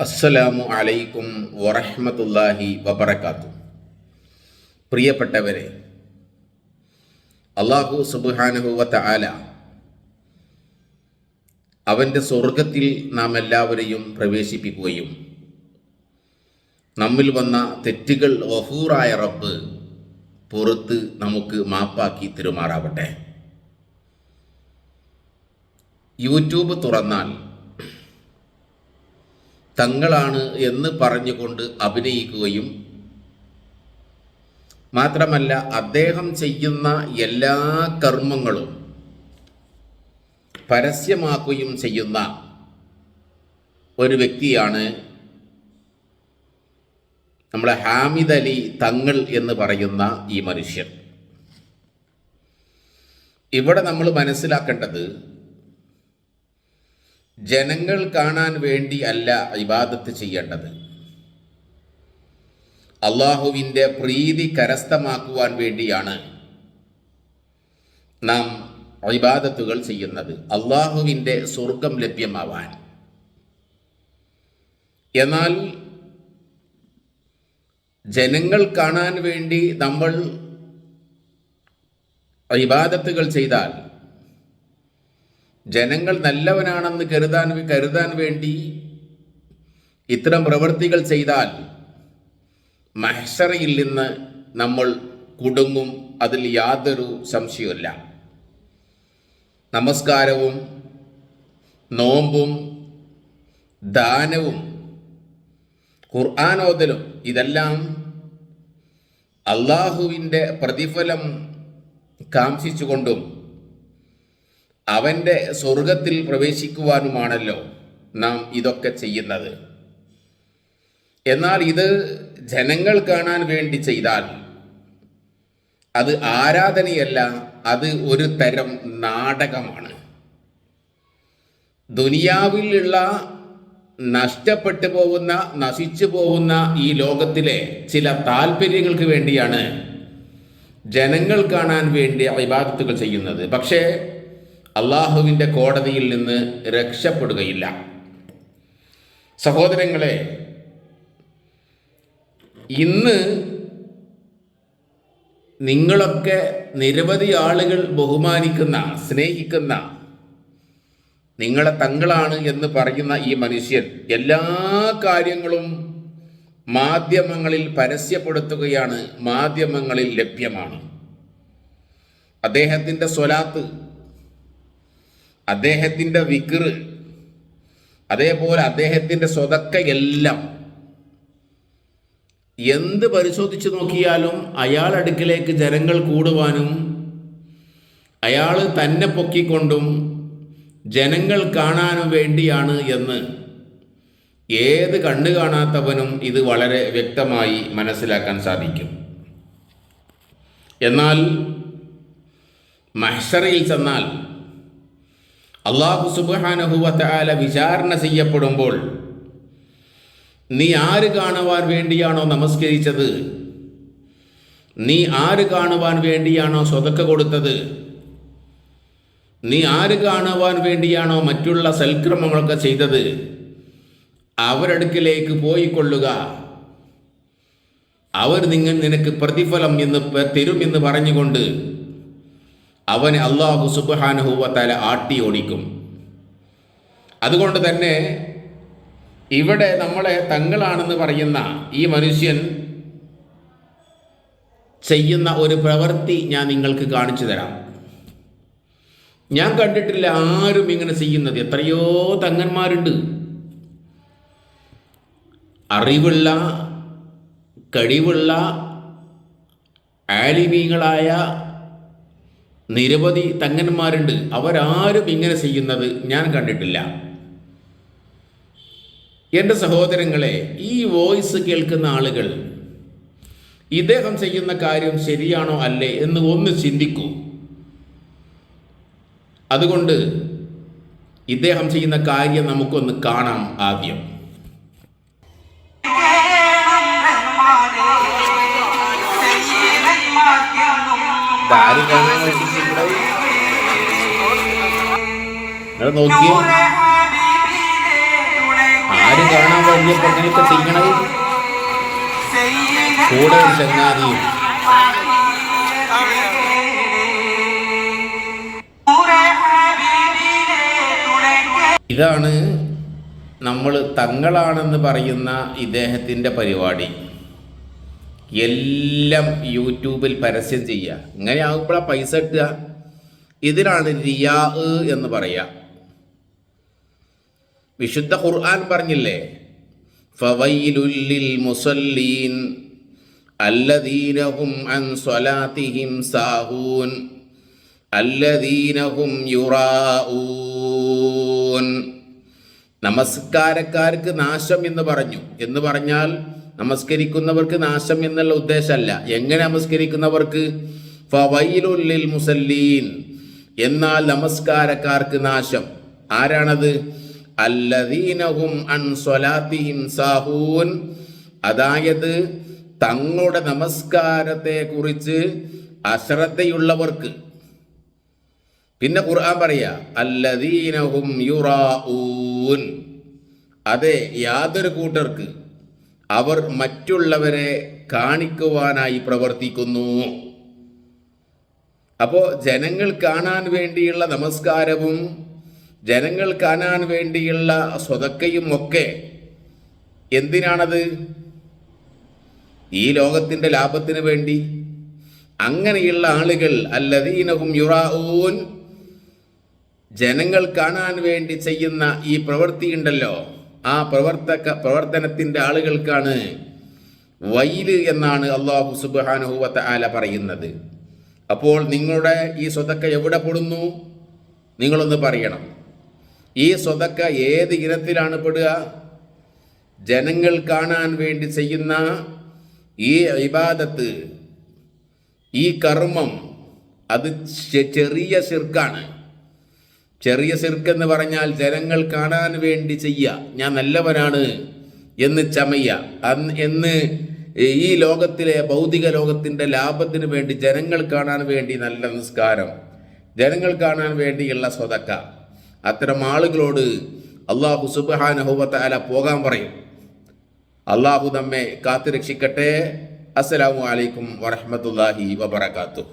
അസ്സലാമു അലൈക്കും വറഹ്മത്തുള്ളാഹി വബറകാതുഹു. പ്രിയപ്പെട്ടവരെ, അല്ലാഹു സുബ്ഹാനഹു വ തആല അവൻ്റെ സ്വർഗത്തിൽ നാം എല്ലാവരെയും പ്രവേശിപ്പിക്കുകയും നമ്മിൽ വന്ന തെറ്റുകൾ ഗഫൂറായ റബ്ബ് പുറത്ത് നമുക്ക് മാപ്പാക്കി തരുമാറാവട്ടെ. യൂട്യൂബ് തുറന്നാൽ തങ്ങളാണ് എന്ന് പറഞ്ഞുകൊണ്ട് അഭിനയിക്കുകയും മാത്രമല്ല അദ്ദേഹം ചെയ്യുന്ന എല്ലാ കർമ്മങ്ങളും പരസ്യമാക്കുകയും ചെയ്യുന്ന ഒരു വ്യക്തിയാണ് നമ്മളെ ഹാമിദ് അലി തങ്ങൾ എന്ന് പറയുന്ന ഈ മനുഷ്യൻ. ഇവിടെ നമ്മൾ മനസ്സിലാക്കേണ്ടത്, ജനങ്ങൾ കാണാൻ വേണ്ടി അല്ല ഇബാദത്ത് ചെയ്യേണ്ടത്, അള്ളാഹുവിൻ്റെ പ്രീതി കരസ്ഥമാക്കുവാൻ വേണ്ടിയാണ് നാം ഇബാദത്തുകൾ ചെയ്യുന്നത്, അള്ളാഹുവിൻ്റെ സ്വർഗം ലഭ്യമാവാൻ. എന്നാൽ ജനങ്ങൾ കാണാൻ വേണ്ടി നമ്മൾ ഇബാദത്തുകൾ ചെയ്താൽ, ജനങ്ങൾ നല്ലവനാണെന്ന് കരുതാൻ വേണ്ടി ഇത്തരം പ്രവൃത്തികൾ ചെയ്താൽ മഹ്ശറയിൽ നിന്ന് നമ്മൾ കുടുങ്ങും. അതിൽ യാതൊരു സംശയവുമില്ല. നമസ്കാരവും നോമ്പും ദാനവും ഖുർആനോദലും ഇതെല്ലാം അള്ളാഹുവിൻ്റെ പ്രതിഫലം കാംക്ഷിച്ചുകൊണ്ടും അവൻ്റെ സ്വർഗത്തിൽ പ്രവേശിക്കുവാനുമാണല്ലോ നാം ഇതൊക്കെ ചെയ്യുന്നത്. എന്നാൽ ഇത് ജനങ്ങൾ കാണാൻ വേണ്ടി ചെയ്താൽ അത് ആരാധനയല്ല, അത് ഒരു തരം നാടകമാണ്. ദുനിയാവിലുള്ള നഷ്ടപ്പെട്ടു പോകുന്ന, നശിച്ചു പോകുന്ന ഈ ലോകത്തിലെ ചില താല്പര്യങ്ങൾക്ക് വേണ്ടിയാണ് ജനങ്ങൾ കാണാൻ വേണ്ടി ഇബാദത്തുകൾ ചെയ്യുന്നത്. പക്ഷേ അള്ളാഹുവിൻ്റെ കോടതിയിൽ നിന്ന് രക്ഷപ്പെടുകയില്ല. സഹോദരങ്ങളെ, ഇന്ന് നിങ്ങളൊക്കെ നിരവധി ആളുകൾ ബഹുമാനിക്കുന്ന, സ്നേഹിക്കുന്ന, നിങ്ങളെ തങ്ങളാണ് എന്ന് പറയുന്ന ഈ മനുഷ്യൻ എല്ലാ കാര്യങ്ങളും മാധ്യമങ്ങളിൽ പരസ്യപ്പെടുത്തുകയാണ്, മാധ്യമങ്ങളിൽ ലഭ്യമാണ്. അദ്ദേഹത്തിൻ്റെ സ്വലാത്ത്, അദ്ദേഹത്തിൻ്റെ വിക്ർ, അതേപോലെ അദ്ദേഹത്തിൻ്റെ സ്വതക്കയെല്ലാം എന്ത് പരിശോധിച്ച് നോക്കിയാലും അയാൾ അടുക്കിലേക്ക് ജനങ്ങൾ കൂടുവാനും അയാൾ തന്നെ പൊക്കിക്കൊണ്ടും ജനങ്ങൾ കാണാനും വേണ്ടിയാണ് എന്ന് ഏത് കണ്ണു കാണാത്തവനും ഇത് വളരെ വ്യക്തമായി മനസ്സിലാക്കാൻ സാധിക്കും. എന്നാൽ മഹ്ശറയിൽ ചെന്നാൽ അല്ലാഹു സുബ്ഹാനഹു വ തആല വിചാരണ ചെയ്യപ്പെടുമ്പോൾ, നീ ആര് കാണുവാൻ വേണ്ടിയാണോ നമസ്കരിച്ചത്, നീ ആര് കാണുവാൻ വേണ്ടിയാണോ സ്വതക്ക കൊടുത്തത്, നീ ആര് കാണുവാൻ വേണ്ടിയാണോ മറ്റുള്ള സൽക്രമങ്ങളൊക്കെ ചെയ്തത്, അവരടുക്കിലേക്ക് പോയിക്കൊള്ളുക, അവർ നിനക്ക് പ്രതിഫലം തരുമെന്ന് പറഞ്ഞുകൊണ്ട് അവനെ അല്ലാഹു സുബ്ഹാനഹു വ തആല ആട്ടി ഓടിക്കും. അതുകൊണ്ട് തന്നെ ഇവിടെ നമ്മളെ തങ്ങളാണെന്ന് പറയുന്ന ഈ മനുഷ്യൻ ചെയ്യുന്ന ഒരു പ്രവൃത്തി ഞാൻ നിങ്ങൾക്ക് കാണിച്ചു തരാം. ഞാൻ കണ്ടിട്ടില്ല ആരും ഇങ്ങനെ ചെയ്യുന്നത്. എത്രയോ തങ്ങന്മാരുണ്ട്, അറിവുള്ള, കഴിവുള്ള, ആലിമീങ്ങളായ നിരവധി തങ്ങന്മാരുണ്ട്. അവരാരും ഇങ്ങനെ ചെയ്യുന്നത് ഞാൻ കണ്ടിട്ടില്ല. എൻ്റെ സഹോദരങ്ങളെ, ഈ വോയിസ് കേൾക്കുന്ന ആളുകൾ ഇദ്ദേഹം ചെയ്യുന്ന കാര്യം ശരിയാണോ അല്ലേ എന്ന് ഒന്ന് ചിന്തിക്കൂ. അതുകൊണ്ട് ഇദ്ദേഹം ചെയ്യുന്ന കാര്യം നമുക്കൊന്ന് കാണാം. ആദ്യം നോക്കിയേ, ആര് കാണാൻ തോന്നിയപ്പോൾ ഇങ്ങനെയൊക്കെ ചെയ്യണത്? കൂടെ ഒരു ചങ്ങാതിയും ഇതാണ് നമ്മൾ തങ്ങളാണെന്ന് പറയുന്ന ഇദ്ദേഹത്തിൻ്റെ പരിപാടി. എല്ലാം യൂട്യൂബിൽ പരസ്യം ചെയ്യുക. ഇങ്ങനെ ആകുമ്പോഴാണ് പൈസ കിട്ടുക. ഇതിനാണ് റിയാ എന്ന് പറയുക. വിശുദ്ധ ഖുർആൻ പറഞ്ഞില്ലേ, ഫവൈലുൽ ലിൽ മുസല്ലീൻ അല്ലദീന ഹും അൻ സ്വലാത്തിഹിം സാഹൂൻ അല്ലദീന ഹും യുറാഊൻ. നമസ്കാരക്കാർക്ക് നാശം എന്ന് പറഞ്ഞു. എന്ന് പറഞ്ഞാൽ നമസ്കരിക്കുന്നവർക്ക് നാശം എന്നുള്ള ഉദ്ദേശമല്ല. എങ്ങനെ നമസ്കരിക്കുന്നവർക്ക്? ഫവൈലുൽ ലിൽ മുസല്ലീൻ, എന്നാൽ നമസ്കാരക്കാർക്ക് നാശം. ആരാണത്? അല്ലദീനഹും അൻ സ്വലാത്തിഹിം സാഹൂൻ, അതായത് തങ്ങളുടെ നമസ്കാരത്തെ കുറിച്ച് അശ്രദ്ധയുള്ളവർക്ക്. പിന്നെ ഖുർആൻ പറയാ അല്ലദീനഹും യുറാഊൻ, അതെ യാതൊരു കൂട്ടർക്ക് അവർ മറ്റുള്ളവരെ കാണിക്കുവാനായി പ്രവർത്തിക്കുന്നു. അപ്പോൾ ജനങ്ങൾ കാണാൻ വേണ്ടിയുള്ള നമസ്കാരവും ജനങ്ങൾ കാണാൻ വേണ്ടിയുള്ള സ്വതക്കയും ഒക്കെ എന്തിനാണത്? ഈ ലോകത്തിൻ്റെ ലാഭത്തിന് വേണ്ടി. അങ്ങനെയുള്ള ആളുകൾ അല്ലദീനഹും യുറാഊൻ, ജനങ്ങൾ കാണാൻ വേണ്ടി ചെയ്യുന്ന ഈ പ്രവൃത്തിയുണ്ടല്ലോ, ആ പ്രവർത്തനത്തിൻ്റെ ആളുകൾക്കാണ് വൈല് എന്നാണ് അല്ലാഹു സുബ്ഹാനഹു വ തആല പറയുന്നത്. അപ്പോൾ നിങ്ങളുടെ ഈ സ്വതക്ക എവിടെ പെടുന്നു? നിങ്ങളൊന്ന് പറയണം. ഈ സ്വതക്ക ഏത് ഇനത്തിലാണ് പെടുക? ജനങ്ങൾ കാണാൻ വേണ്ടി ചെയ്യുന്ന ഈ ഇബാദത്ത്, ഈ കർമ്മം, അത് ചെറിയ ശിർക്കാണ്. ചെറിയ ശിർക്ക് എന്ന് പറഞ്ഞാൽ ജനങ്ങൾ കാണാൻ വേണ്ടി ചെയ്യുക, ഞാൻ നല്ലവനാണ് എന്ന് ചമയ്യ, എന്ന് ഈ ലോകത്തിലെ ഭൗതിക ലോകത്തിൻ്റെ ലാഭത്തിന് വേണ്ടി ജനങ്ങൾ കാണാൻ വേണ്ടി നല്ല നിസ്കാരം, ജനങ്ങൾ കാണാൻ വേണ്ടിയുള്ള സ്വതക്ക, അത്തരം ആളുകളോട് അല്ലാഹു സുബ്ഹാനഹു വ തആല പോകാൻ പറയും. അല്ലാഹു നമ്മെ കാത്തുരക്ഷിക്കട്ടെ. അസ്സലാമു അലൈക്കും വറഹ്മത്തുള്ളാഹി വബറകാതുഹു.